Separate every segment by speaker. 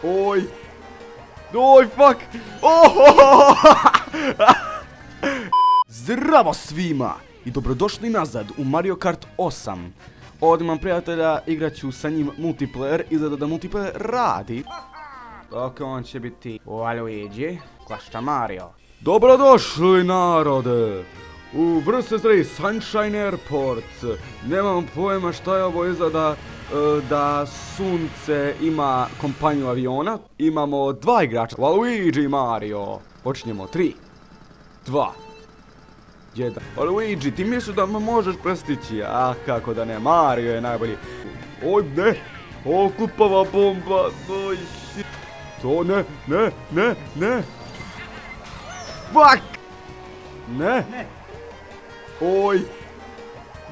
Speaker 1: Oj! Oj, fuck! Oh! Zdravo svima! I dobrodošli nazad u Mario Kart 8. Ovdje imam prijatelja, igrat ću sa njim multiplayer, izgleda da multiplayer radi. Dok on će biti Waluigi, Klašta Mario. Dobrodošli narode! U Versus Race Sunshine Airport. Nemam pojma šta je ovo, izgleda da sunce ima kompaniju aviona. Imamo dva igrača, Waluigi i Mario. Počinjemo, 3, 2, 1. Waluigi, ti misliš da me možeš prestići? A kako da ne, Mario je najbolji. Oj ne, o kupava bomba, oj shit. To ne. Fuck! Ne. Oj.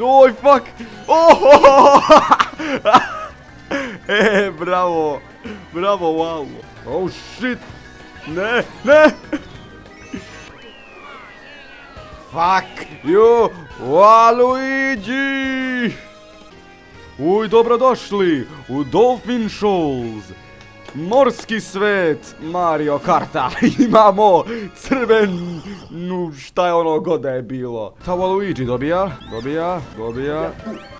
Speaker 1: Oj, fuck! Oh! Bravo! Bravo, wow! Oh, shit! Ne! Fuck you, Waluigi! Uj, dobrodošli u Dolphin Shoals! Morski svet Mario Karta. Imamo crvenu, šta je ono god da je bilo. Ta Waluigi dobija.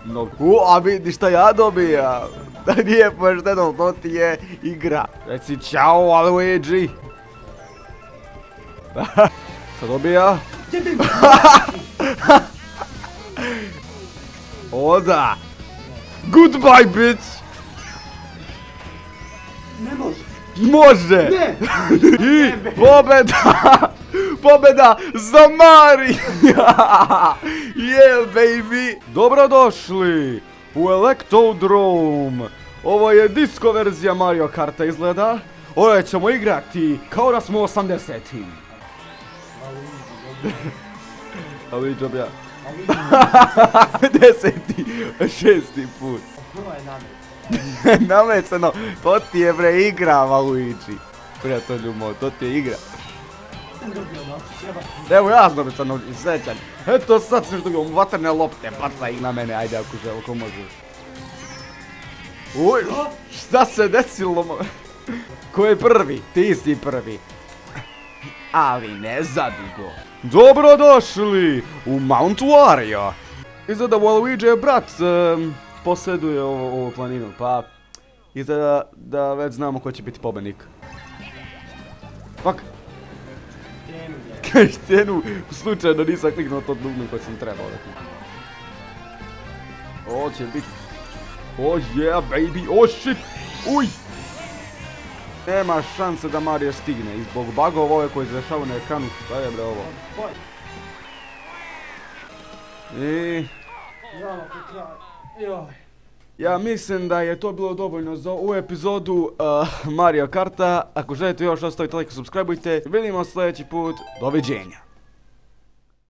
Speaker 1: No, a vidi šta ja dobijam. Da nije pošteno, to ti je igra. Reci čao Waluigi. Šta dobija? Oda. Goodbye bitch.
Speaker 2: Ne može!
Speaker 1: Može!
Speaker 2: Ne!
Speaker 1: I pobjeda za Marija! Yeah baby! Dobrodošli u Electrodrome. Ovo je disco verzija Mario Karta izgleda. Ovdje ćemo igrati kao da smo 80-im. Ali dobija. 10. put. Nameceno, to ti je bre igra, Waluigi. Prijatelju moj, to ti je igra. Evo ja sam nameceno srećan. Eto sad sam što dobio vatrne lopte, bacaj ih na mene, ajde ako možeš. Uj, šta se desilo? Ko je prvi? Ti si prvi. Ali ne zadugo. Dobrodošli u Mount Wario. Izgleda Waluigi je brat. Posjeduje ovu planinu, pa izgleda da već znamo ko će biti pobednik. Fuck! Štenu, slučajno nisam kliknuo to dugme koje sam trebao da kliknuo. Ovo će biti... Oh yeah baby, oh shit! Uj! Nema šanse da Mario stigne i zbog bugova ove koje izrešavaju na ekranu. Šta je bre ovo? I... Ja mislim da je to bilo dovoljno za ovu epizodu Mario Karta. Ako želite još ostavite like i subscribeujte. Vidimo sljedeći put. Doviđenja.